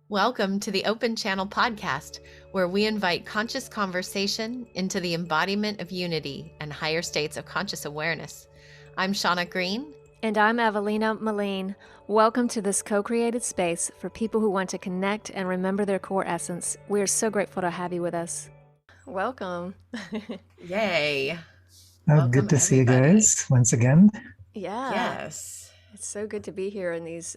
Welcome to the Open Channel podcast, where we invite conscious conversation into the embodiment of unity and higher states of conscious awareness. I'm Shaunna Green. And I'm Avalina, Maline. Welcome to this co-created space for people who want to connect and remember their core essence. We are so grateful to have you with us. Welcome. Yay. Welcome, good to see you guys once again. Yeah. Yes. It's so good to be here in these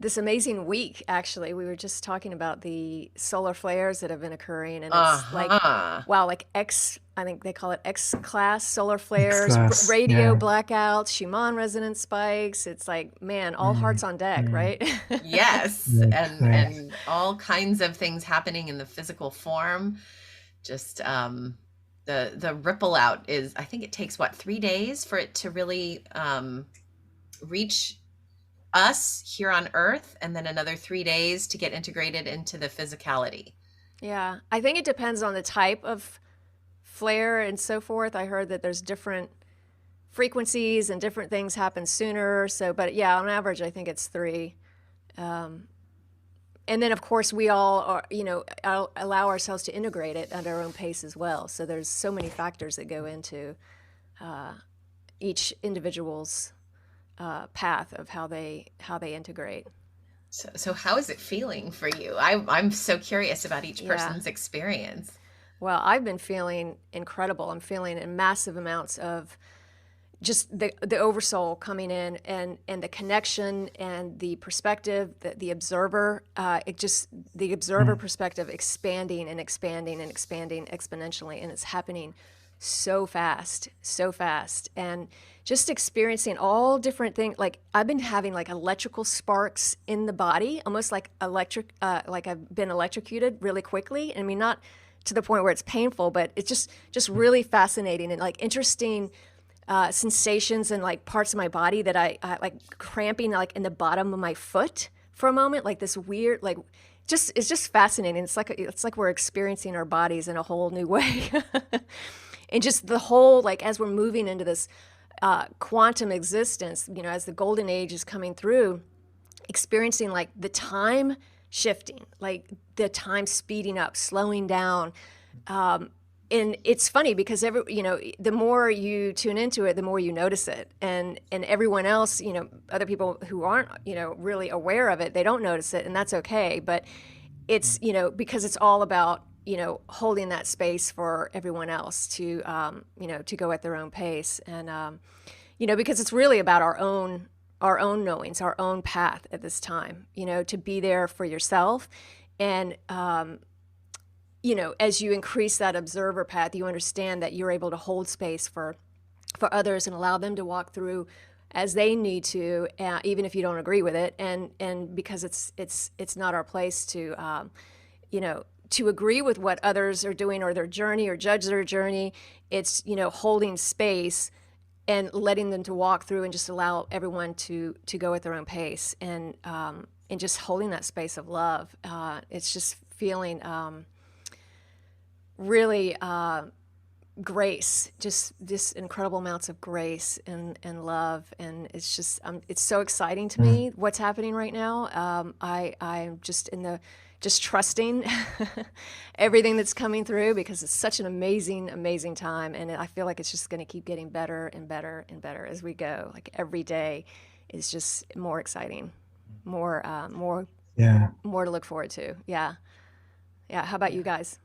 this amazing week. Actually, we were just talking about the solar flares that have been occurring, and it's like I think they call it X-class solar flares, radio blackouts, Schumann resonance spikes. It's like, man, all hearts on deck, right? Yes, and all kinds of things happening in the physical form. Just the ripple out is, I think it takes 3 days for it to really reach us here on Earth, and then another 3 days to get integrated into the physicality. Yeah, I think it depends on the type of flare and so forth. I heard that there's different frequencies and different things happen sooner. So, but yeah, on average, I think it's 3. And then, of course, we all are, allow ourselves to integrate it at our own pace as well. So there's so many factors that go into each individual's path of how they integrate. So how is it feeling for you? I'm so curious about each person's experience. Well, I've been feeling incredible. I'm feeling in massive amounts of just the oversoul coming in, and the connection and the perspective, the observer, the observer perspective expanding and expanding and expanding exponentially, and it's happening so fast, and just experiencing all different things. Like I've been having like electrical sparks in the body, almost like like I've been electrocuted really quickly. I mean, not to the point where it's painful, but it's just really fascinating and like interesting sensations and like parts of my body that I like cramping like in the bottom of my foot for a moment, like this weird, like it's just fascinating. It's like we're experiencing our bodies in a whole new way. And just the whole, like, as we're moving into this quantum existence, as the golden age is coming through, experiencing like the time shifting, like the time speeding up, slowing down. And it's funny because the more you tune into it, the more you notice it. And everyone else, other people who aren't, really aware of it, they don't notice it, and that's okay. But it's, because it's all about, holding that space for everyone else to, to go at their own pace. And, because it's really about our own knowings, our own path at this time, to be there for yourself. And, as you increase that observer path, you understand that you're able to hold space for others and allow them to walk through as they need to, even if you don't agree with it. And because it's not our place to, to agree with what others are doing or their journey or judge their journey. It's, holding space and letting them to walk through and just allow everyone to go at their own pace, and just holding that space of love. It's just feeling really grace, just incredible amounts of grace and love. And it's just, it's so exciting to me what's happening right now. I'm just just trusting everything that's coming through, because it's such an amazing time. And I feel like it's just going to keep getting better and better and better as we go. Like every day is just more exciting, more to look forward to. Yeah. How about you guys?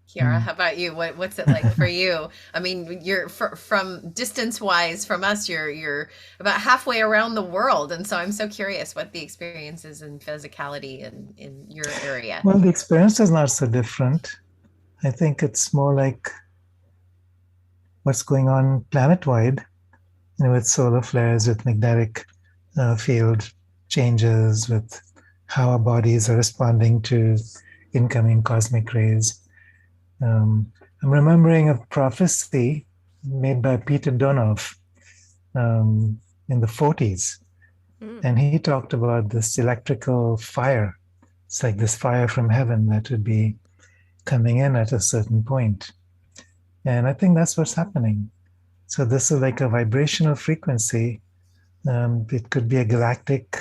Kiara, how about you? What's it like for you? I mean, you're from distance-wise from us, you're about halfway around the world, and so I'm so curious what the experience is in physicality in your area. Well, the experience is not so different. I think it's more like what's going on planet-wide, with solar flares, with magnetic field changes, with how our bodies are responding to incoming cosmic rays. I'm remembering a prophecy made by Peter Donoff in the 40s. And he talked about this electrical fire. It's like this fire from heaven that would be coming in at a certain point. And I think that's what's happening. So this is like a vibrational frequency. It could be a galactic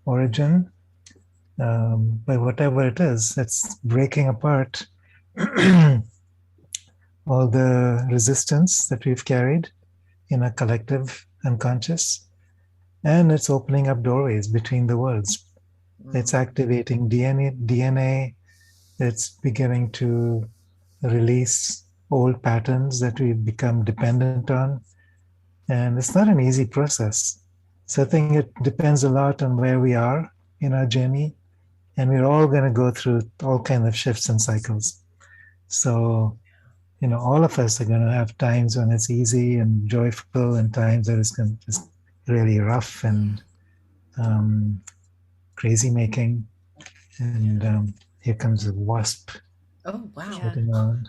origin, by whatever it is, it's breaking apart all the resistance that we've carried in a collective unconscious, and it's opening up doorways between the worlds. It's Mm. activating DNA. It's beginning to release old patterns that we've become dependent on. And it's not an easy process. So I think it depends a lot on where we are in our journey. And we're all going to go through all kinds of shifts and cycles. So, all of us are going to have times when it's easy and joyful and times that it's going to just really rough and um, crazy making. And Yeah. here comes a wasp Oh, wow. Yeah. floating around.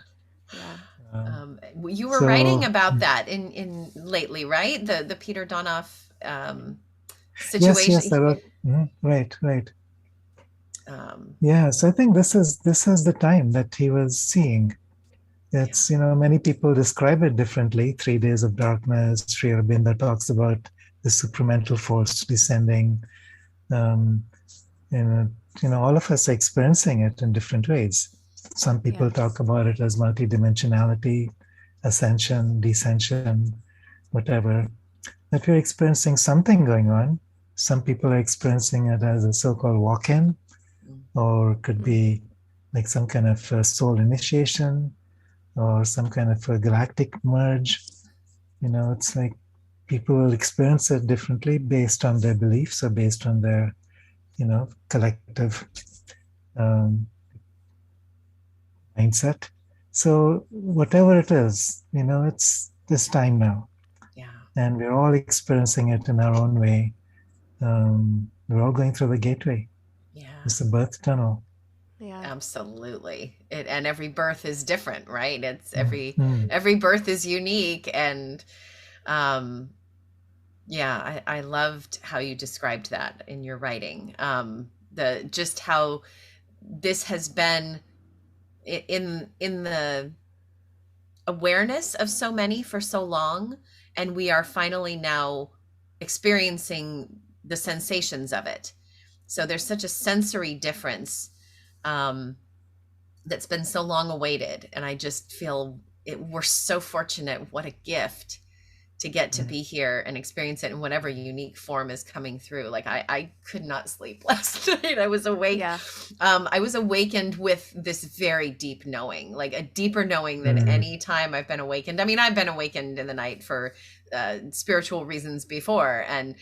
Yeah. Um, You were writing so, about that in lately, right? The Peter Donoff yes, situation. yes, that was, right, right. Um, Yeah, so I think this is the time that he was seeing. yeah, It's, many people describe it differently. 3 days of darkness, Sri Aurobindo talks about the supramental force descending. Um, and, all of us are experiencing it in different ways. Some Yeah. people talk about it as multidimensionality, ascension, descension, whatever. That we're experiencing something going on. Some people are experiencing it as a so-called walk-in, mm, or could Mm. be like some kind of soul initiation or some kind of a galactic merge. It's like people will experience it differently based on their beliefs or based on their, collective um, mindset. So whatever it is, it's this time now, yeah, and we're all experiencing it in our own way. We're all going through the gateway. yeah. It's a birth tunnel. Yeah. Absolutely. And every birth is different, right? It's Mm, mm, every birth is unique, and um yeah, I loved how you described that in your writing. The just how this has been in the awareness of so many for so long, and we are finally now experiencing the sensations of it. So there's such a sensory difference, um, that's been so long awaited, and I just feel we're so fortunate. What a gift to get to mm. be here and experience it in whatever unique form is coming through. Like I could not sleep last night. I was awake. Yeah. I was awakened with this very deep knowing, like a deeper knowing than Mm, any time I've been awakened. I mean, I've been awakened in the night for spiritual reasons before, and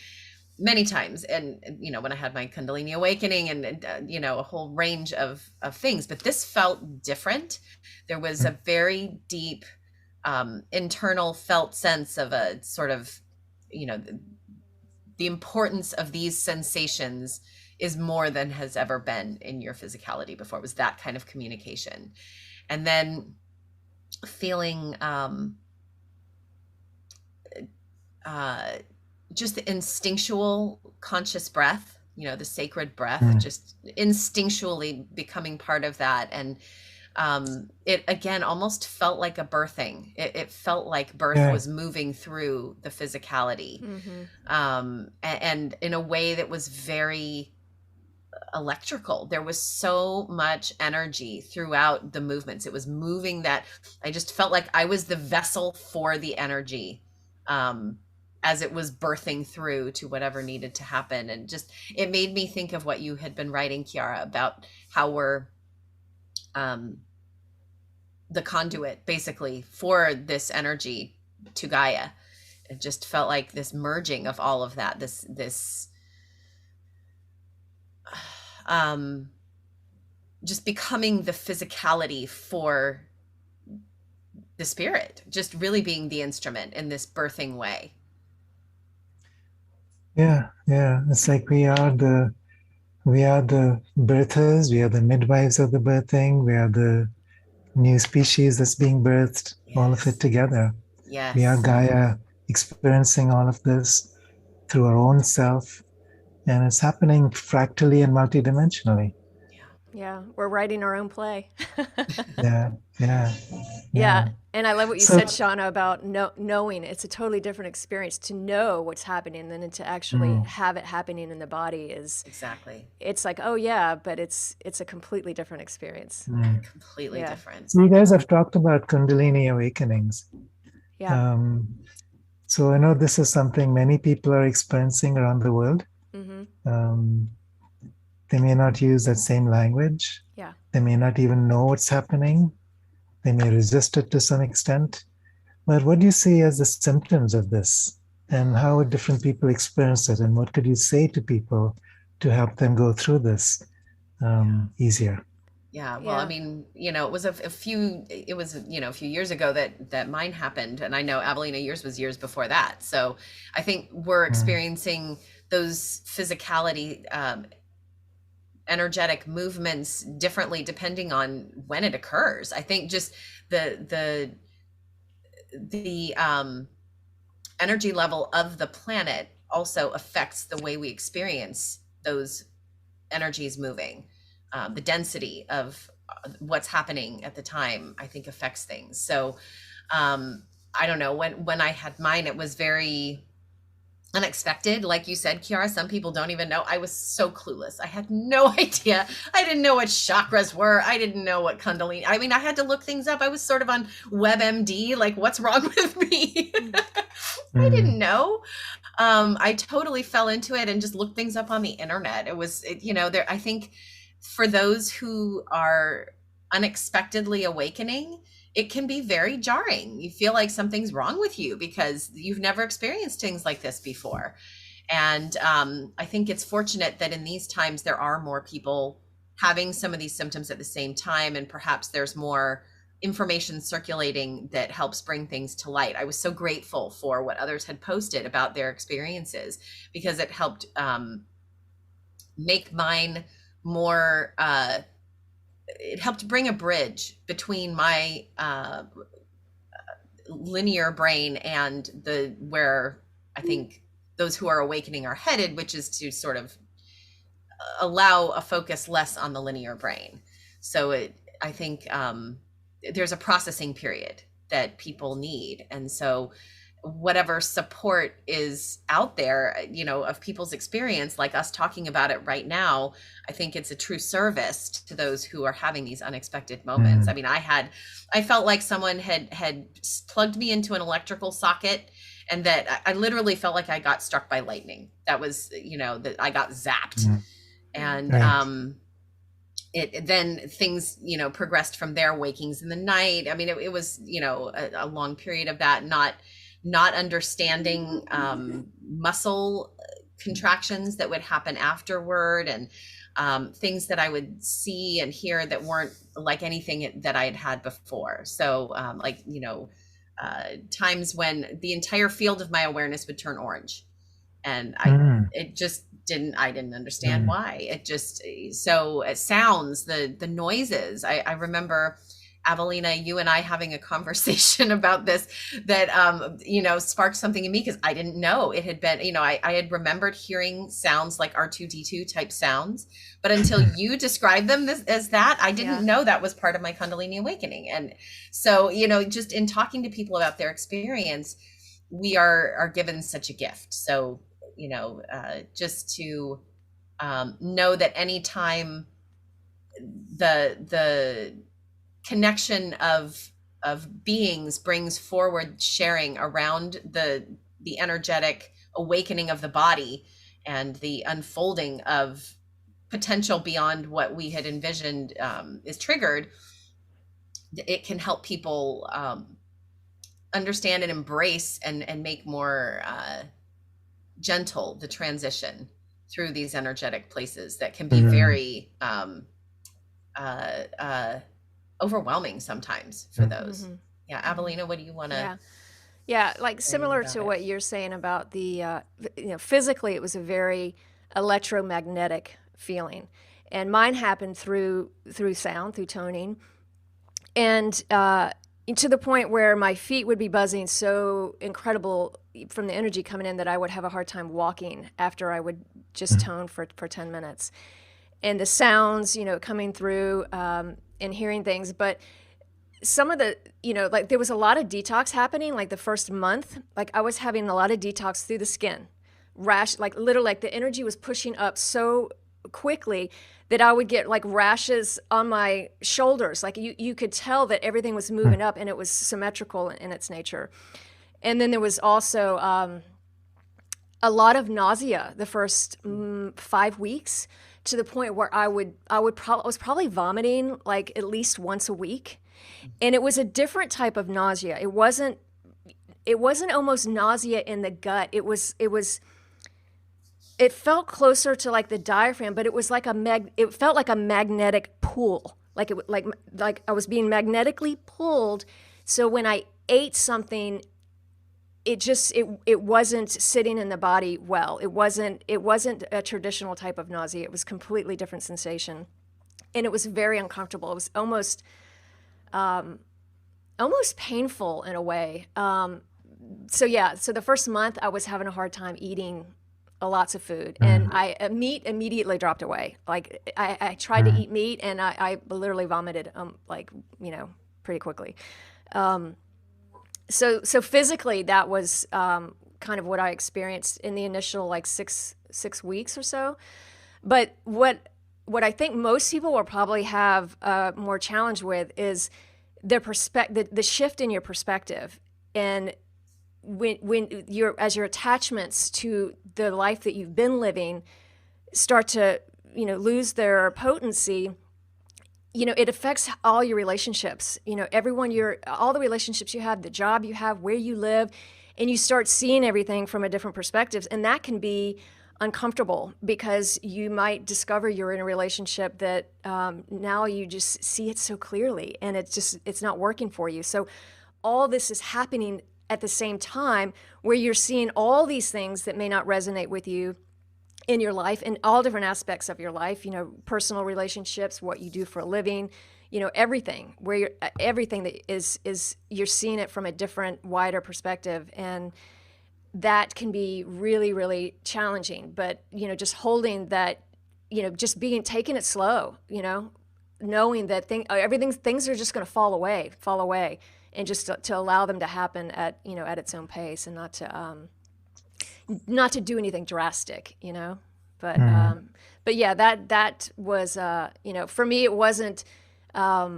many times, and when I had my Kundalini awakening, and a whole range of things, but this felt different. There was mm. a very deep internal felt sense of a sort of, the importance of these sensations is more than has ever been in your physicality before. It was that kind of communication. And then feeling uh, just the instinctual conscious breath, the sacred breath, Mm. just instinctually becoming part of that. And it again almost felt like a birthing. It felt like birth Yeah, was moving through the physicality, Mm-hmm. and in a way that was very electrical. There was so much energy throughout the movements. It was moving that I just felt like I was the vessel for the energy, um, as it was birthing through to whatever needed to happen. And just it made me think of what you had been writing, Kiara, about how we're um, the conduit basically for this energy to Gaia. It just felt like this merging of all of that, this um just becoming the physicality for the spirit, just really being the instrument in this birthing way. yeah, yeah. It's like we are the birthers, we are the midwives of the birthing, we are the new species that's being birthed, all of it Yes. together. We are Yes. Gaia experiencing all of this through our own self, and it's happening fractally and multidimensionally. Yeah. Yeah, we're writing our own play. Yeah, yeah, Yeah, yeah. and I love what you So, said, Shauna, about knowing. It's a totally different experience to know what's happening than to actually mm, have it happening in the body. Exactly. It's like, oh yeah, but it's a completely different experience. mm. Completely Yeah, different. So you guys have talked about Kundalini awakenings. yeah. Um, so I know this is something many people are experiencing around the world. Mm-hmm. Um, they may not use that same language. Yeah. They may not even know what's happening. They may resist it to some extent. But what do you see as the symptoms of this? And how would different people experience it? And what could you say to people to help them go through this Yeah. easier? Yeah, well, I Yeah. mean, it was a few years ago that mine happened, and I know Avalina, yours was years before that. So I think we're Mm, experiencing those physicality, energetic movements differently depending on when it occurs. I think just the the energy level of the planet also affects the way we experience those energies moving. The density of what's happening at the time, I think, affects things. So I don't know, when I had mine, it was very unexpected. Like you said, Kiara, some people don't even know. I was so clueless. I had no idea. I didn't know what chakras were. I didn't know what Kundalini. I mean, I had to look things up. I was sort of on WebMD, like, what's wrong with me? I mm, didn't know. I totally fell into it and just looked things up on the internet. There, I think for those who are unexpectedly awakening, it can be very jarring. You feel like something's wrong with you because you've never experienced things like this before. And I think it's fortunate that in these times there are more people having some of these symptoms at the same time, and perhaps there's more information circulating that helps bring things to light. I was so grateful for what others had posted about their experiences because it helped make mine more. It helped bring a bridge between my linear brain and the where I think those who are awakening are headed, which is to sort of allow a focus less on the linear brain. So I think there's a processing period that people need, and so whatever support is out there, of people's experience, like us talking about it right now, I think it's a true service to those who are having these unexpected moments. I mm, mean, I felt like someone had plugged me into an electrical socket, and that I literally felt like I got struck by lightning. That was, that I got zapped. mm. Mm. And Right. it then things progressed from there, wakings in the night. I mean, it was a long period of that, not understanding muscle contractions that would happen afterward, and things that I would see and hear that weren't like anything that I had had before. So times when the entire field of my awareness would turn orange, and Mm, I didn't understand mm, why. It just, so it sounds, the noises. I remember, Avalina, you and I having a conversation about this that sparked something in me, because I didn't know it had been, I had remembered hearing sounds like R2D2 type sounds, but until you described them as that, I didn't Yeah. know that was part of my Kundalini awakening. And so, just in talking to people about their experience, we are given such a gift. So just to know that anytime the connection of beings brings forward sharing around the energetic awakening of the body and the unfolding of potential beyond what we had envisioned is triggered, it can help people understand and embrace and make more gentle the transition through these energetic places that can be mm, very uh, uh, overwhelming sometimes for mm, those. Mm-hmm. Yeah, Mm-hmm. Avalina, what do you want to Yeah. Yeah, like say similar about to it? what you're saying about physically it was a very electromagnetic feeling, and mine happened through sound, through toning, and to the point where my feet would be buzzing so incredible from the energy coming in that I would have a hard time walking after I would just mm, tone for 10 minutes. and the sounds, coming through, and hearing things. But some of the, like there was a lot of detox happening, like the first month, like I was having a lot of detox through the skin, rash, like literally like the energy was pushing up so quickly that I would get like rashes on my shoulders. Like you could tell that everything was moving up and it was symmetrical in its nature. And then there was also a lot of nausea the first 5 weeks, to the point where I was probably vomiting like at least once a week. And it was a different type of nausea. It wasn't almost nausea in the gut. It felt closer to like the diaphragm, but it was like it felt like a magnetic pull. Like I was being magnetically pulled. So when I ate something, it wasn't sitting in the body well. It wasn't a traditional type of nausea. It was completely different sensation. And it was very uncomfortable. It was almost painful in a way. So the first month I was having a hard time eating lots of food, and meat immediately dropped away. Like I tried to eat meat, and I literally vomited, pretty quickly. So physically, that was kind of what I experienced in the initial like six weeks or so. But what I think most people will probably have more challenge with is the shift in your perspective, and when as your attachments to the life that you've been living start to lose their potency. It affects all your relationships, all the relationships you have, the job you have, where you live, and you start seeing everything from a different perspective. And that can be uncomfortable, because you might discover you're in a relationship that now you just see it so clearly, and it's not working for you. So all this is happening at the same time, where you're seeing all these things that may not resonate with you in your life, in all different aspects of your life, personal relationships, what you do for a living, everything, everything that is you're seeing it from a different, wider perspective. And that can be really, really challenging. But, just holding that, just taking it slow, knowing that things are just going to fall away, and just to allow them to happen at its own pace, and not to do anything drastic, but yeah, that was, for me, it wasn't, I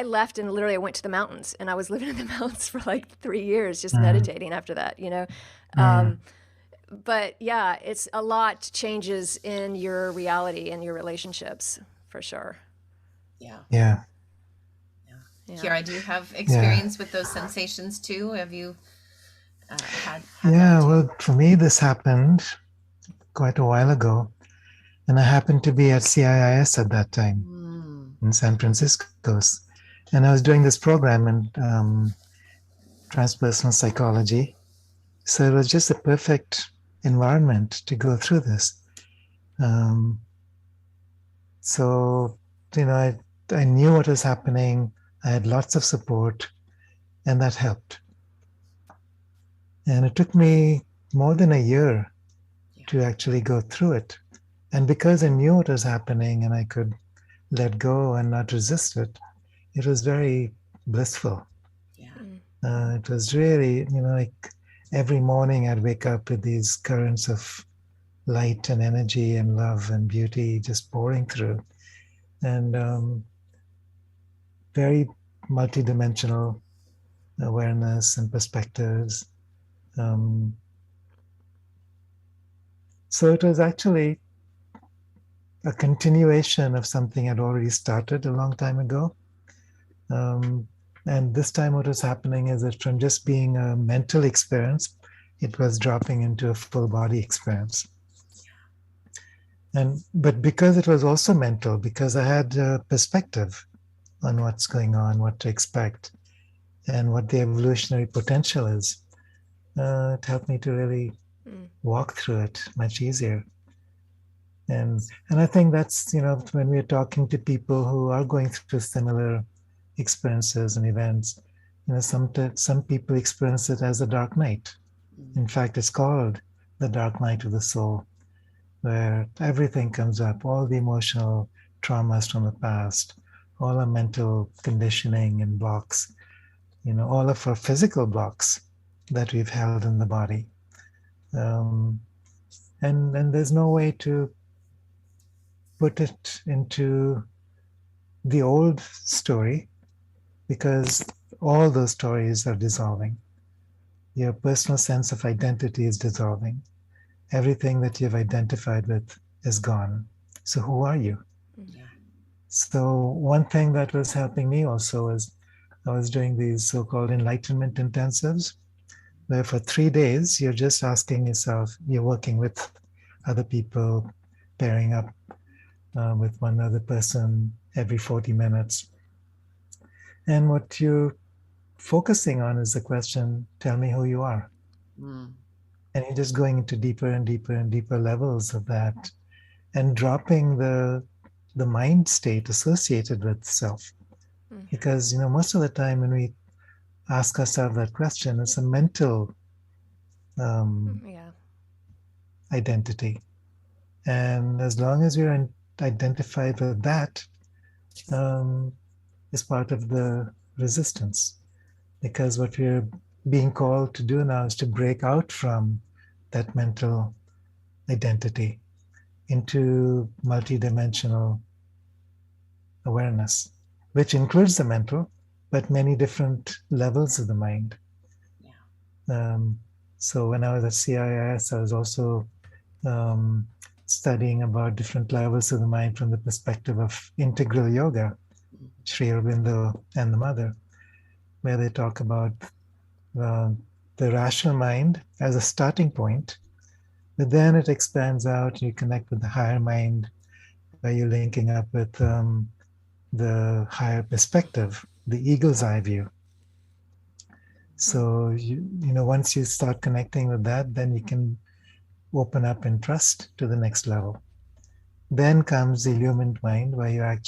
left, and literally I went to the mountains, and I was living in the mountains for like 3 years, just meditating after that, but yeah, it's a lot changes in your reality and your relationships, for sure. Yeah. Yeah. Yeah. Kiara, do you have experience with those sensations too? Have you had Yeah, well, for me, this happened quite a while ago. And I happened to be at CIIS at that time in San Francisco. And I was doing this program in transpersonal psychology. So it was just a perfect environment to go through this. So, I knew what was happening. I had lots of support, and that helped. And it took me more than a year to actually go through it. And because I knew what was happening and I could let go and not resist it, it was very blissful. Yeah. It was really, like every morning I'd wake up with these currents of light and energy and love and beauty just pouring through. And very multidimensional awareness and perspectives. So it was actually a continuation of something I'd already started a long time ago. And this time what was happening is that from just being a mental experience, it was dropping into a full body experience. But because it was also mental, because I had a perspective on what's going on, what to expect, and what the evolutionary potential is, it helped me to really walk through it much easier. And I think that's, when we're talking to people who are going through similar experiences and events, some people experience it as a dark night. In fact, it's called the dark night of the soul. where everything comes up, all the emotional traumas from the past, all our mental conditioning and blocks, all of our physical blocks that we've held in the body. Um, and there's no way to put it into the old story because all those stories are dissolving. Your personal sense of identity is dissolving. Everything that you've identified with is gone. So who are you? Yeah. So one thing that was helping me also is I was doing these so-called enlightenment intensives, where for 3 days you're just asking yourself, you're working with other people, pairing up with one other person every 40 minutes. And what you're focusing on is the question, tell me who you are. Mm. And you're just going into deeper and deeper and deeper levels of that and dropping the mind state associated with self. Because most of the time when we ask ourselves that question, it's a mental Yeah. identity. And as long as we're identified with that, um, is part of the resistance. Because what we're being called to do now is to break out from that mental identity into multidimensional awareness, which includes the mental, but many different levels of the mind. Yeah. So when I was at CIS, I was also um, studying about different levels of the mind from the perspective of integral yoga, Sri Aurobindo and the Mother, where they talk about uh, the rational mind as a starting point, but then it expands out. You connect with the higher mind, where you're linking up with the higher perspective, the eagle's eye view. So once you start connecting with that, then you can open up and trust to the next level. Then comes the illumined mind, where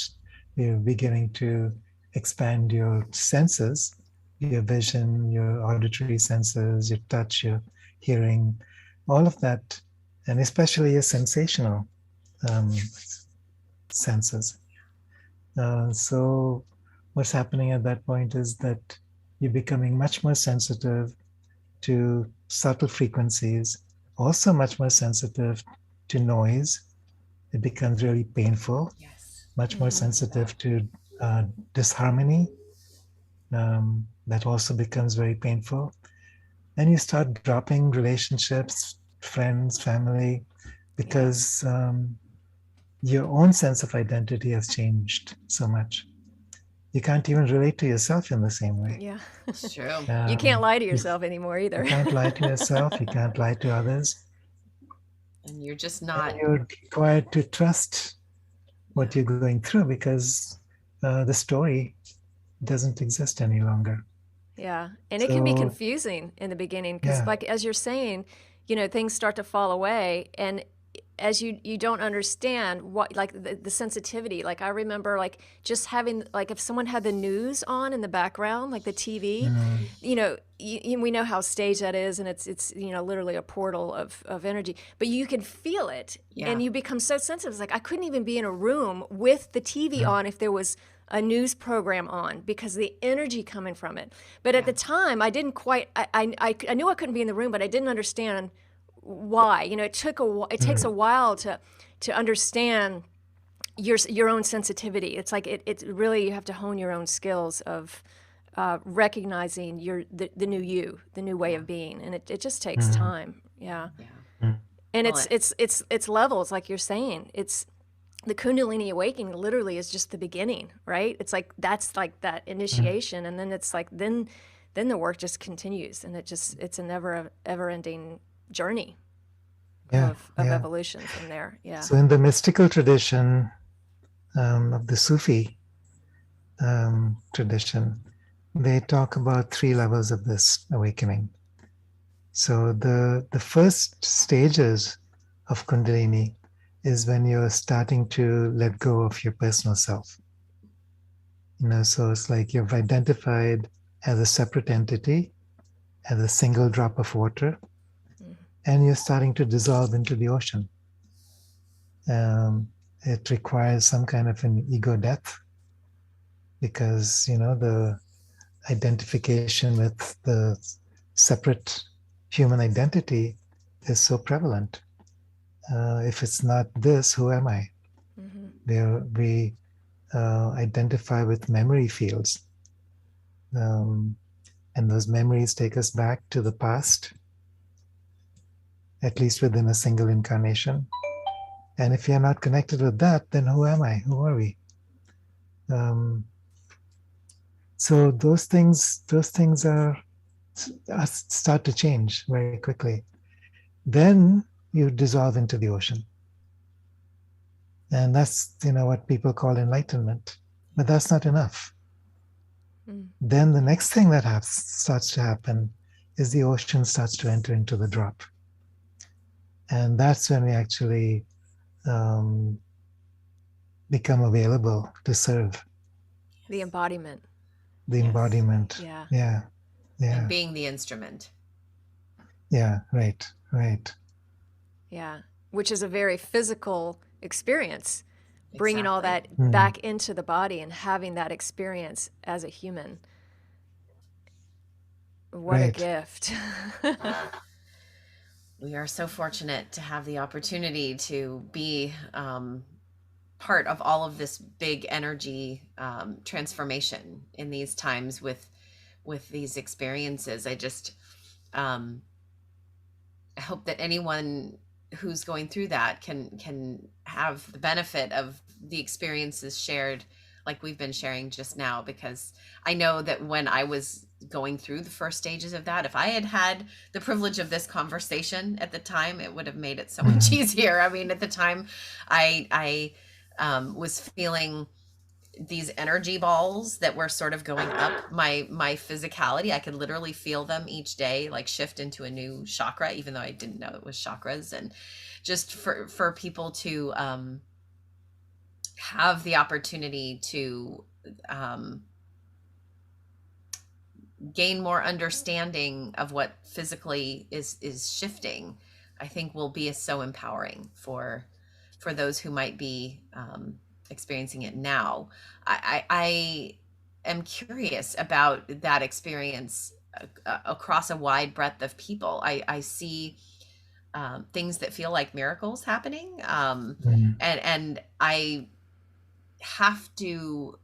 you're beginning to expand your senses, your vision, your auditory senses, your touch, your hearing, all of that, and especially your sensational um, senses. So what's happening at that point is that you're becoming much more sensitive to subtle frequencies, also much more sensitive to noise. It becomes really painful, Yes. much more sensitive to disharmony. That also becomes very painful. And you start dropping relationships, friends, family, because your own sense of identity has changed so much. You can't even relate to yourself in the same way. Yeah. It's true. You can't lie to You, yourself anymore either. you can't lie to yourself, you can't lie to others, And you're just and not. you're required to trust what you're going through because the story doesn't exist any longer. Yeah. And it can be So, confusing in the beginning because, yeah. like, as you're saying, things start to fall away. And as you don't understand what, like, the sensitivity. Like, I remember, like, just having, like, if someone had the news on in the background, like the TV, we know how staged that is. And it's literally a portal of energy. But you can feel it. Yeah. And you become so sensitive. It's like, I couldn't even be in a room with the TV on if there was a news program on because the energy coming from it. But at the time, I didn't quite. I knew I couldn't be in the room, but I didn't understand why. It takes a while to understand your own sensitivity. It's like it's really, you have to hone your own skills of recognizing the new you, the new way of being, and it just takes time. Yeah. And Well, it's levels, like you're saying. It's the Kundalini awakening literally is just the beginning, right? It's like that's like that initiation, and then it's like then the work just continues, and it's a never ever ending journey of evolution from there. Yeah. So in the mystical tradition of the Sufi tradition, they talk about 3 levels of this awakening. So the first stages of Kundalini is when you're starting to let go of your personal self. So it's like you've identified as a separate entity, as a single drop of water, and you're starting to dissolve into the ocean. It requires some kind of an ego death because, the identification with the separate human identity is so prevalent. If it's not this, who am I? We identify with memory fields. And those memories take us back to the past, at least within a single incarnation. And if you're not connected with that, then who am I? Who are we? So those things start to change very quickly. Then you dissolve into the ocean. And that's, what people call enlightenment. But that's not enough. Then the next thing that starts to happen is the ocean starts to enter into the drop. And that's when we actually become available to serve. The embodiment. The embodiment. Yeah. Yeah. Yeah. And being the instrument. Yeah, right. Yeah, which is a very physical experience, bringing all that back into the body and having that experience as a human. What a gift. We are so fortunate to have the opportunity to be part of all of this big energy transformation in these times with these experiences. I just hope that anyone who's going through that can have the benefit of the experiences shared like we've been sharing just now, because I know that when I was going through the first stages of that, if I had had the privilege of this conversation at the time, it would have made it so much easier. I mean, at the time I was feeling these energy balls that were sort of going up my physicality. I could literally feel them each day, like shift into a new chakra, even though I didn't know it was chakras. And just for people to have the opportunity to gain more understanding of what physically is shifting, I think will be so empowering for those who might be experiencing it now. I am curious about that experience across a wide breadth of people. I see things that feel like miracles happening, and I have to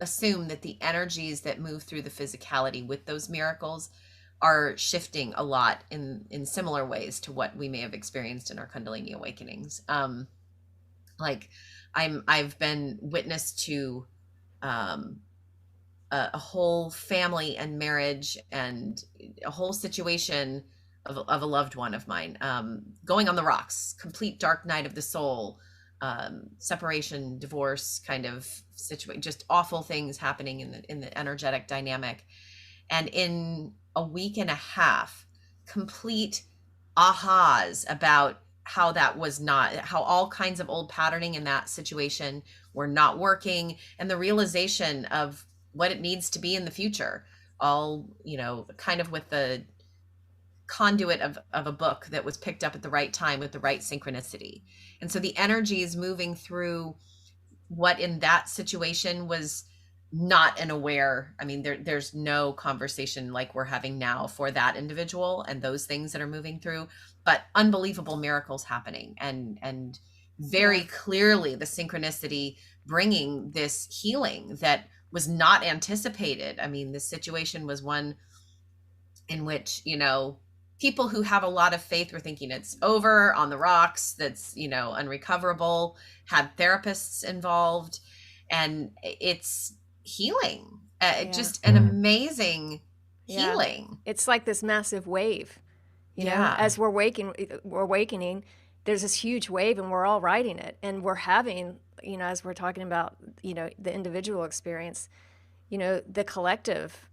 assume that the energies that move through the physicality with those miracles are shifting a lot in similar ways to what we may have experienced in our Kundalini awakenings. Like I've been witness to a whole family and marriage and a whole situation of a loved one of mine going on the rocks, complete dark night of the soul, separation, divorce kind of situation, just awful things happening in the energetic dynamic. And in a week and a half, complete ahas about how that was not, how all kinds of old patterning in that situation were not working, and the realization of what it needs to be in the future, all, kind of with the conduit of a book that was picked up at the right time with the right synchronicity. And so the energy is moving through what in that situation was not an aware, I mean, there's no conversation like we're having now for that individual and those things that are moving through, but unbelievable miracles happening, and very clearly the synchronicity bringing this healing that was not anticipated. I mean, this situation was one in which, people who have a lot of faith were thinking it's over, on the rocks, that's, unrecoverable, had therapists involved, and it's healing, just an amazing healing. It's like this massive wave, as we're awakening, there's this huge wave and we're all riding it, and we're having, as we're talking about, the individual experience, the collective,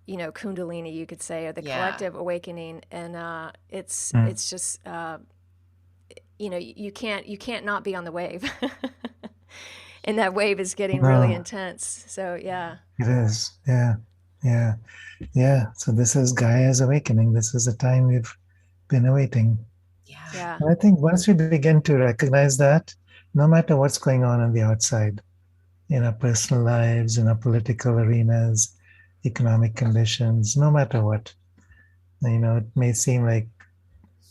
Kundalini, you could say, or the collective awakening. And it's just, you can't not be on the wave. And that wave is getting really intense. So, yeah. It is. Yeah. So this is Gaia's awakening. This is the time we've been awaiting. Yeah. Yeah. And I think once we begin to recognize that, no matter what's going on the outside, in our personal lives, in our political arenas, economic conditions, no matter what, it may seem like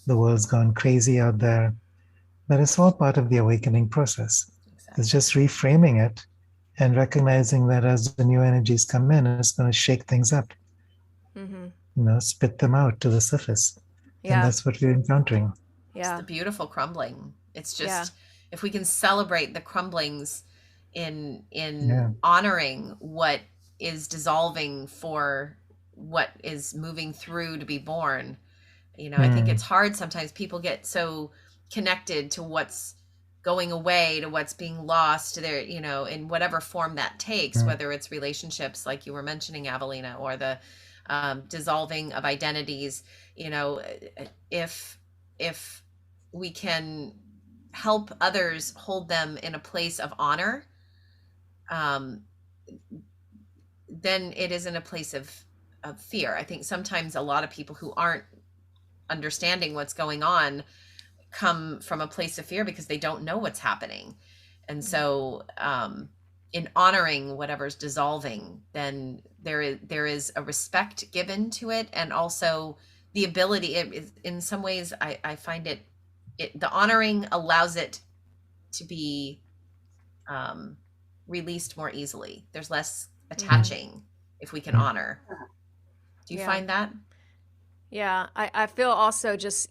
the world's gone crazy out there, but it's all part of the awakening process. Exactly. It's just reframing it and recognizing that as the new energies come in, it's going to shake things up, spit them out to the surface. And Yeah. that's what we're encountering. It's Yeah. the beautiful crumbling. It's Yeah. just, if we can celebrate the crumblings in Yeah. honoring what is dissolving for what is moving through to be born. I think it's hard sometimes. People get so connected to what's going away, to what's being lost, to their, in whatever form that takes, whether it's relationships like you were mentioning, Avalina, or the dissolving of identities. If we can help others hold them in a place of honor, then it isn't a place of fear. I think sometimes a lot of people who aren't understanding what's going on come from a place of fear because they don't know what's happening. And so in honoring whatever's dissolving, then there is a respect given to it, and also the ability, in some ways, I find it the honoring allows it to be released more easily. There's less attaching if we can honor. Do you find that? Yeah, I feel also just,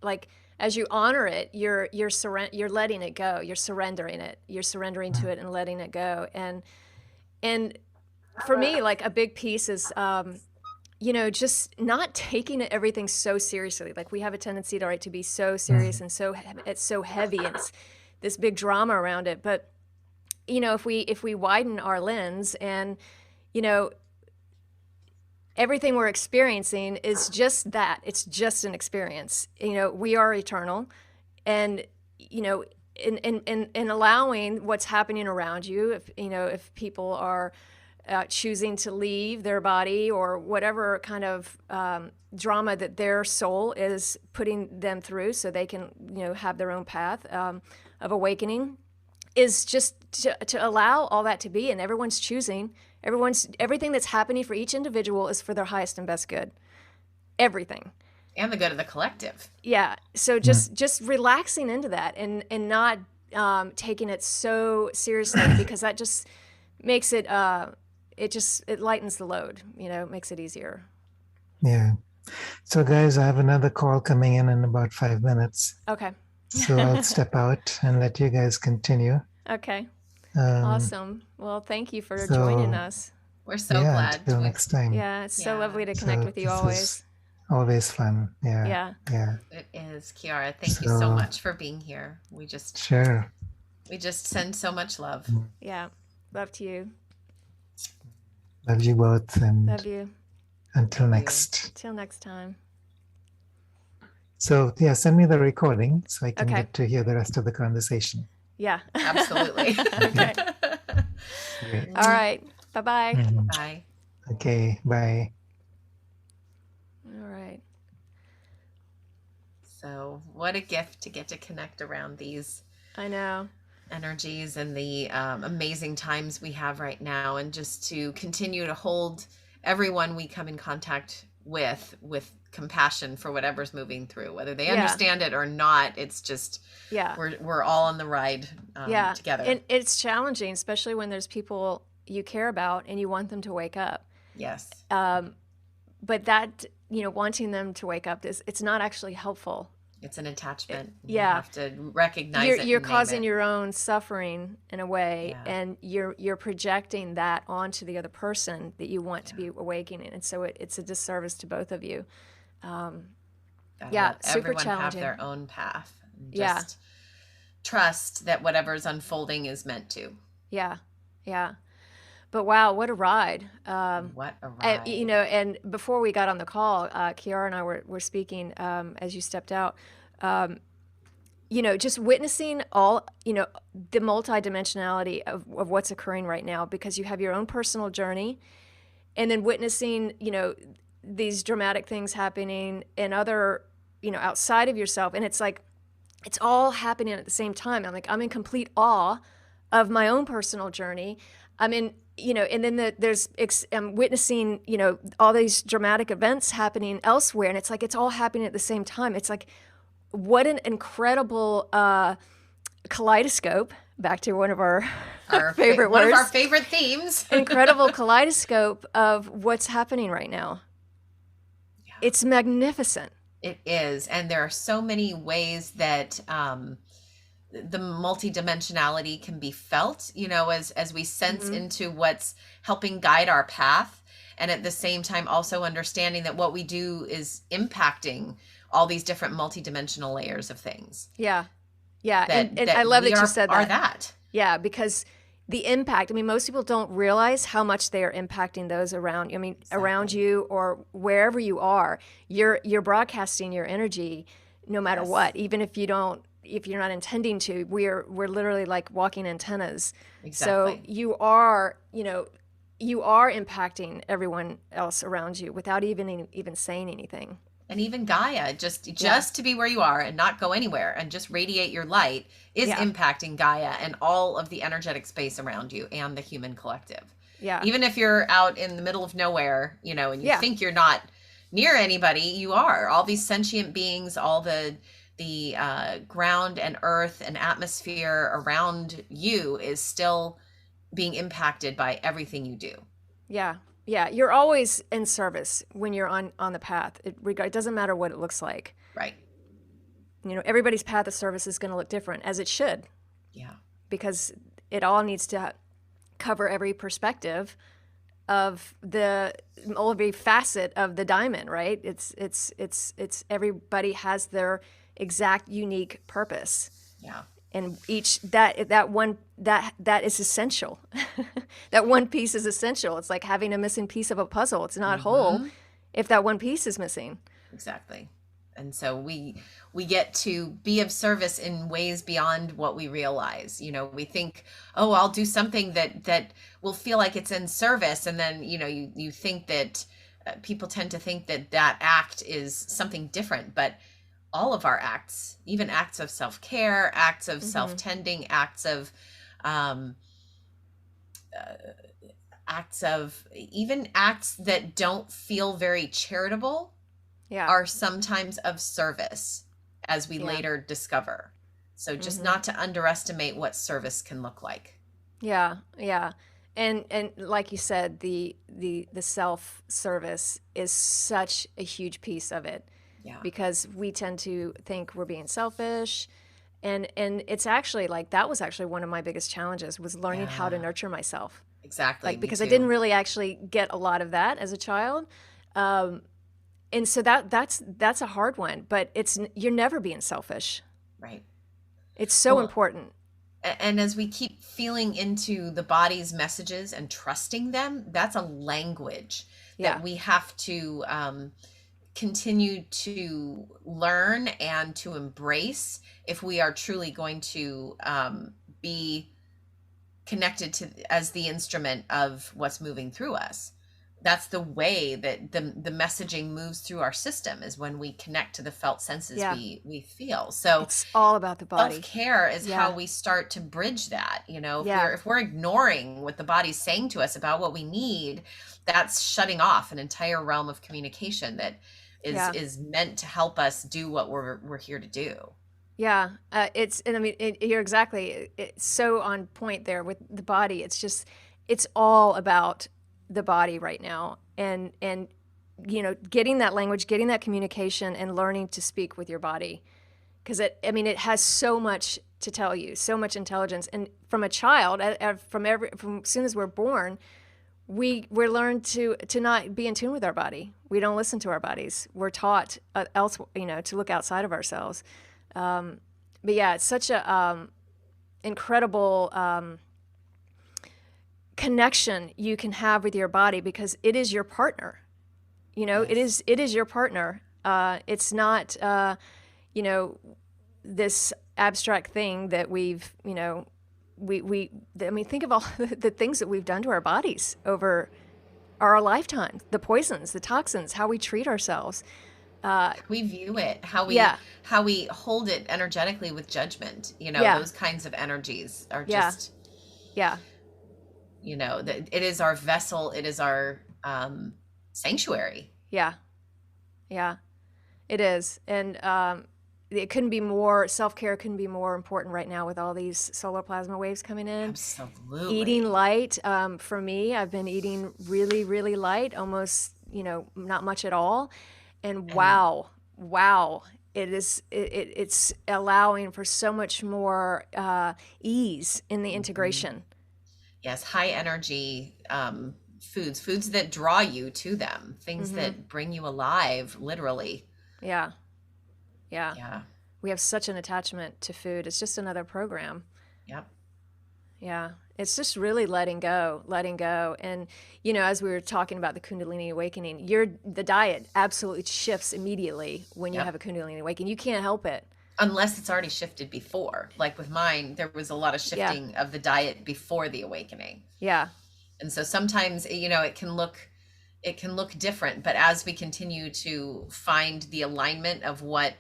like as you honor it, you're letting it go. You're surrendering it. You're surrendering to it and letting it go. And for me, like a big piece is, just not taking everything so seriously. Like we have a tendency to be so serious and it's so heavy and it's this big drama around it. But if we widen our lens and everything we're experiencing is just that. It's just an experience. We are eternal. And, in allowing what's happening around you, if people are choosing to leave their body or whatever kind of drama that their soul is putting them through so they can, have their own path of awakening, is just to allow all that to be. And everyone's choosing. Everything that's happening for each individual is for their highest and best good. Everything. And the good of the collective. Yeah. So just relaxing into that and not taking it so seriously, because that just makes it it lightens the load, makes it easier. Yeah. So guys, I have another call coming in about 5 minutes. Okay. So I'll step out and let you guys continue. Okay. Awesome. Well, thank you for joining us. We're so glad. Until next time. Yeah, it's so lovely to connect with you always. Always fun. Yeah. It is, Kiara. Thank you so much for being here. We just send so much love. Yeah. Love to you. Love you both. And love you. Until next. Till next time. So send me the recording so I can get to hear the rest of the conversation. Yeah. Absolutely. Okay. Great. All right. Bye-bye. Bye. Okay. Bye. All right. So what a gift to get to connect around these. I know. Energies and the amazing times we have right now, and just to continue to hold everyone we come in contact with compassion for whatever's moving through, whether they understand it or not. It's just we're all on the ride together. And it's challenging, especially when there's people you care about and you want them to wake up. Yes. But that, wanting them to wake up, it's not actually helpful. It's an attachment. You have to recognize it. You're causing your own suffering in a way, and you're projecting that onto the other person that you want to be awakening, and so it's a disservice to both of you. Super everyone challenging. Have their own path. Just trust that whatever's unfolding is meant to. Yeah. But wow, what a ride! What a ride! And before we got on the call, Kiara and I were speaking as you stepped out. Just witnessing all the multidimensionality of what's occurring right now, because you have your own personal journey, and then witnessing these dramatic things happening and other outside of yourself, and it's like it's all happening at the same time. I'm in complete awe of my own personal journey. I'm in, and then I'm witnessing, all these dramatic events happening elsewhere. And it's like, it's all happening at the same time. It's like, what an incredible kaleidoscope, back to one of our favorite words. One of our favorite themes. Incredible kaleidoscope of what's happening right now. Yeah. It's magnificent. It is. And there are so many ways that the multidimensionality can be felt, as we sense into what's helping guide our path. And at the same time, also understanding that what we do is impacting all these different multidimensional layers of things. Yeah. Yeah. And I love that you said that. Yeah. Because the impact, most people don't realize how much they are impacting those around you. Exactly. Around you or wherever you are, you're broadcasting your energy no matter what, even if you're not intending to. We're literally like walking antennas. Exactly. So you are impacting everyone else around you without even saying anything. And even Gaia, just to be where you are and not go anywhere and just radiate your light is impacting Gaia and all of the energetic space around you and the human collective. Yeah. Even if you're out in the middle of nowhere, and you think you're not near anybody, you are. All these sentient beings, all the ground and earth and atmosphere around you is still being impacted by everything you do. Yeah. Yeah, you're always in service when you're on the path. It doesn't matter what it looks like. Right. Everybody's path of service is going to look different, as it should. Yeah. Because it all needs to cover every perspective of every facet of the diamond, right? It's everybody has their exact unique purpose. Yeah. And each that is essential. That one piece is essential. It's like having a missing piece of a puzzle. It's not whole if that one piece is missing. Exactly. And so we get to be of service in ways beyond what we realize. We think, oh, I'll do something that will feel like it's in service, and then you think that people tend to think that act is something different, but all of our acts, even acts of self-care, acts of self-tending, acts of even acts that don't feel very charitable, are sometimes of service, as we later discover. So just not to underestimate what service can look like. Yeah, yeah. And like you said, the self-service is such a huge piece of it. Yeah. Because we tend to think we're being selfish, and it's actually that was actually one of my biggest challenges, was learning how to nurture myself. Exactly. Because I didn't really actually get a lot of that as a child, and so that's a hard one. But you're never being selfish. Right. It's so important. And as we keep feeling into the body's messages and trusting them, that's a language that we have to continue to learn and to embrace if we are truly going to be connected to as the instrument of what's moving through us. That's the way that the messaging moves through our system, is when we connect to the felt senses we feel. So it's all about the body. Self-care is how we start to bridge that. If we're ignoring what the body's saying to us about what we need, that's shutting off an entire realm of communication that is meant to help us do what we're here to do. Yeah, you're exactly so on point there with the body. It's all about the body right now, and getting that language, getting that communication, and learning to speak with your body, because it has so much to tell you, so much intelligence. And from a child, from as soon as we're born, we're learned to not be in tune with our body. We don't listen to our bodies. We're taught to look outside of ourselves. But yeah, it's such a incredible connection you can have with your body, because it is your partner. Yes. It is your partner. It's not this abstract thing that we've think of all the things that we've done to our bodies over our lifetime, the poisons, the toxins, how we treat ourselves. We view it, Yeah, how we hold it energetically with judgment. yeah, Those kinds of energies are yeah, just, yeah, that it is our vessel, it is our sanctuary. yeah, yeah. It is, and it couldn't be more. Self-care couldn't be more important right now with all these solar plasma waves coming in. Eating Absolutely. light, for me, I've been eating really, really light, almost, not much at all. And And wow, it's allowing for so much more ease in the mhm. integration. Yes, high energy foods that draw you to them, things Mm-hmm. that bring you alive, literally. Yeah, yeah. Yeah. We have such an attachment to food. It's just another program. Yep. Yeah. It's just really letting go, letting go. And, as we were talking about the Kundalini awakening, the diet absolutely shifts immediately when you have Yep. a Kundalini awakening. You can't help it. Unless it's already shifted before. Like with mine, there was a lot of Yeah. shifting of the diet before the awakening. Yeah. And so sometimes, it can look different, but as we continue to find the alignment of what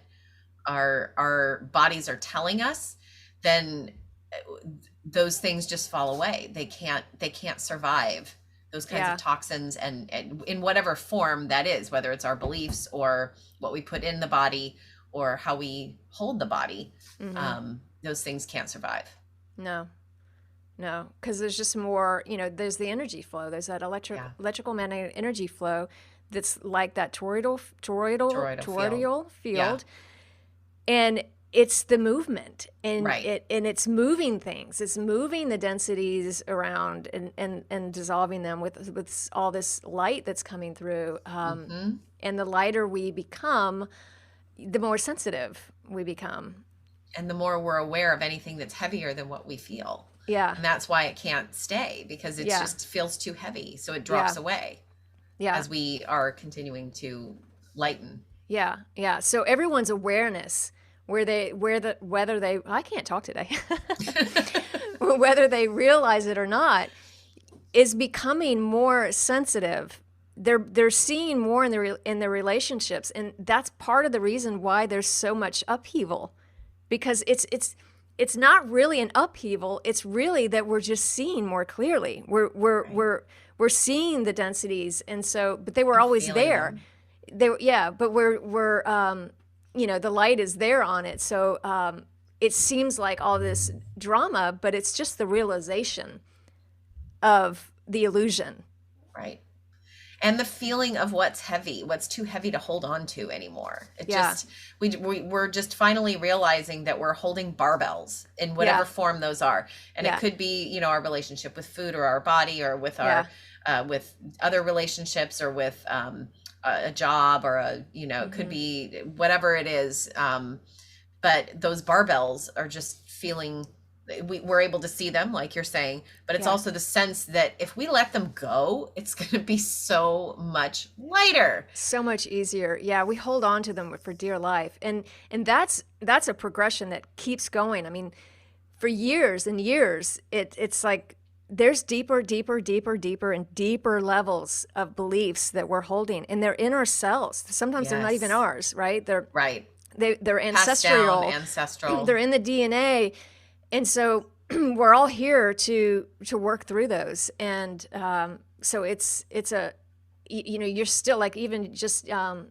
our bodies are telling us, then those things just fall away. They can't survive those kinds of Yeah. toxins, and in whatever form that is, whether it's our beliefs or what we put in the body or how we hold the body. Mm-hmm. Those things can't survive. No. No. Because there's just more, there's the energy flow. There's that Yeah. electrical magnetic energy flow that's like that Toroidal field. toroidal Yeah. field. And it's the movement, and Right. it's moving things. It's moving the densities around, and dissolving them with all this light that's coming through. Hmm. And the lighter we become, the more sensitive we become. And the more we're aware of anything that's heavier than what we feel. Yeah, And that's why it can't stay, because it yeah, just feels too heavy. So it yeah, drops away yeah, as we are continuing to lighten. yeah, yeah. So everyone's awareness, whether they I can't talk today, whether they realize it or not, is becoming more sensitive. They're seeing more in their relationships, and that's part of the reason why there's so much upheaval, because it's not really an upheaval. It's really that we're just seeing more clearly. Right. We're seeing the densities, and so, but they were And always feeling there. them. Yeah, but the light is there on it, so it seems like all this drama, but it's just the realization of the illusion. Right. And the feeling of what's heavy, what's too heavy to hold on to anymore. It Yeah, just, we're just finally realizing that we're holding barbells in whatever yeah, form those are. And it yeah, could be, our relationship with food or our body, or with yeah. with other relationships, or with a job, or it could Hmm. be whatever it is. But those barbells are just feeling, we're able to see them, like you're saying, but it's Yeah. also the sense that if we let them go, it's going to be so much lighter. So much easier. Yeah, we hold on to them for dear life. And that's a progression that keeps going. I mean, for years and years, it's like there's deeper, deeper, deeper, deeper, and deeper levels of beliefs that we're holding, and they're in ourselves. Sometimes they're not even Yes. ours, right? Right. They're Passed down, ancestral. They're ancestral. in the DNA, and so we're all here to work through those. And so it's a you're still like, even just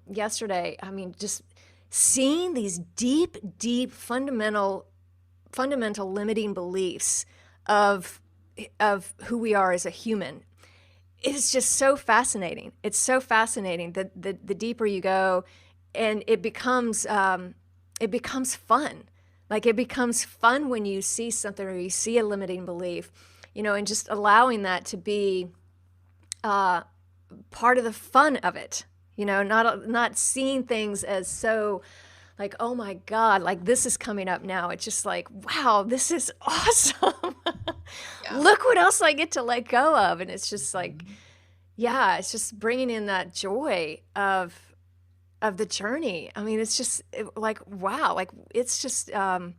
yesterday, I mean, just seeing these deep, deep fundamental limiting beliefs of who we are as a human. It's just so fascinating. It's so fascinating that the deeper you go, and it becomes fun. Like, it becomes fun when you see something, or you see a limiting belief, and just allowing that to be part of the fun of it. Not seeing things as so like, oh my God, like this is coming up now. It's just like, wow, this is awesome. Yeah. Look what else I get to let go of. And it's just like, Mhm. yeah, it's just bringing in that joy of the journey. I mean, it's just like, wow, like it's just I'm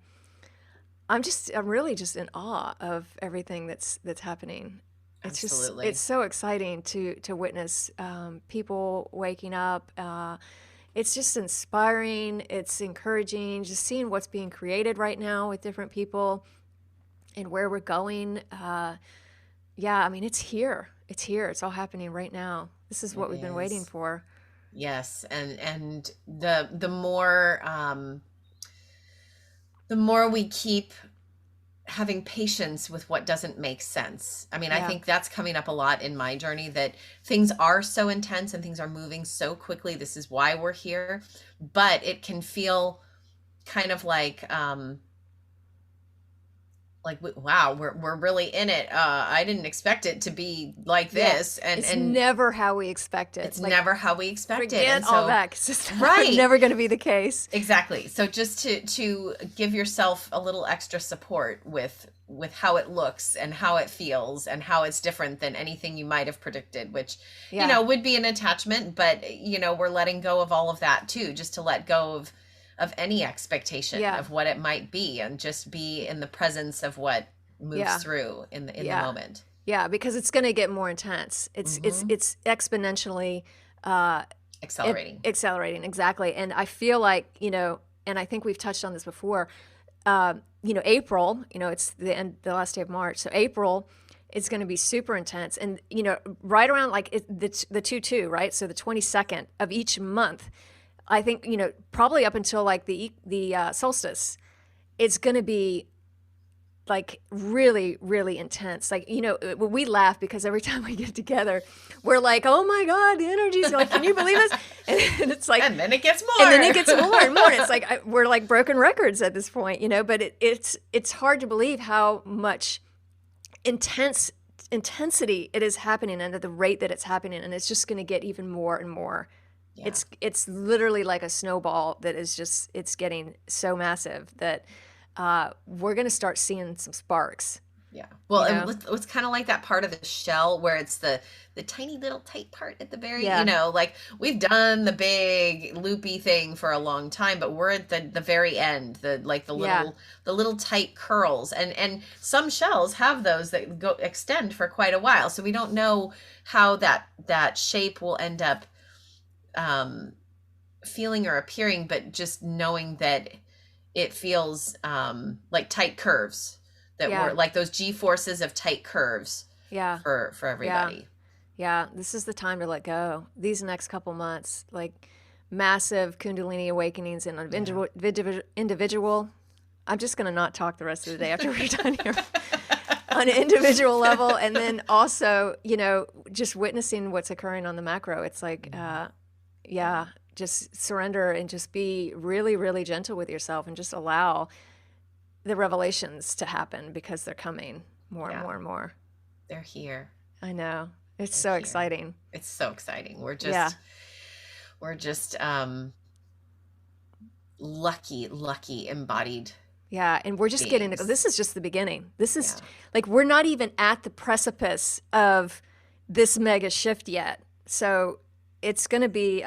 really just in awe of everything that's happening. It's Absolutely. so exciting to witness people waking up, it's just inspiring. It's encouraging, just seeing what's being created right now with different people and where we're going. Yeah, I mean, it's here. It's here. It's all happening right now. This is what It we've been waiting is. for. Yes, and the more we keep having patience with what doesn't make sense. I mean, I Yeah. think that's coming up a lot in my journey, that things are so intense and things are moving so quickly. This is why we're here, but it can feel kind of like wow, we're really in it. I didn't expect it to be like Yeah. this, It's and never how we expect it. it's Like, never how we expect it. forget And all so, that, because it's right, never going to be the case. exactly. So just to give yourself a little extra support with how it looks and how it feels and how it's different than anything you might have predicted, which Yeah. would be an attachment, but we're letting go of all of that too, just to let go of any expectation Yeah. of what it might be, and just be in the presence of what moves Yeah. through in the Yeah. moment. Yeah, because it's going to get more intense. It's exponentially Accelerating. accelerating, exactly. And I feel like, and I think we've touched on this before. April, it's the last day of March. So April is going to be super intense, and right around like the 2/2, right? So the 22nd of each month, I think, probably up until like the solstice, it's going to be like really, really intense. Like, we laugh because every time we get together, we're like, oh my God, the energy's like, can you believe this? And it's like, and then it gets more. and then it gets more and more. It's like, we're like broken records at this point, but it's hard to believe how much intensity it is happening, and at the rate that it's happening. And it's just going to get even more and more. Yeah. It's literally like a snowball that is just, it's getting so massive that we're going to start seeing some sparks. Yeah. Well, and it's kind of like that part of the shell where it's the tiny little tight part at the very, like we've done the big loopy thing for a long time, but we're at the very end, the little tight curls, and some shells have those that extend for quite a while. So we don't know how that shape will end up feeling or appearing, but just knowing that it feels like tight curves, that were like those G-forces of tight curves for everybody. Yeah, this is the time to let go. These next couple months, like massive Kundalini awakenings and individual. I'm just going to not talk the rest of the day after we're done here. On an individual level, and then also, just witnessing what's occurring on the macro. It's like, just surrender and just be really, really gentle with yourself, and just allow the revelations to happen, because they're coming more and more and more. They're here. I know. It's so exciting. It's so exciting. We're just lucky embodied. Yeah, and we're just getting this is just the beginning. This is like, we're not even at the precipice of this mega shift yet. So it's going to be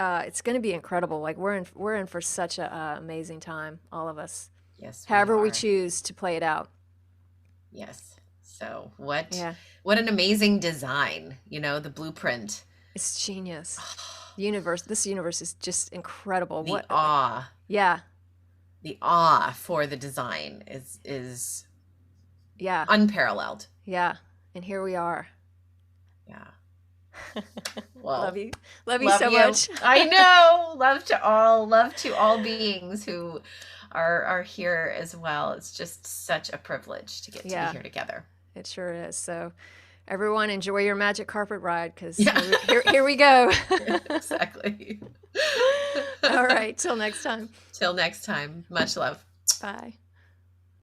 incredible. Like, we're in for such a amazing time, all of us. Yes. However we choose to play it out. Yes. So what an amazing design, the blueprint. It's genius. This universe is just incredible. The awe. Yeah. The awe for the design is unparalleled. Yeah. And here we are. Yeah. Well, love you so much. I know. Love to all beings who are here as well. It's just such a privilege to get to be here together. It sure is. So everyone, enjoy your magic carpet ride, because here we go. Exactly. All right. Till next time. Till next time. Much love. Bye.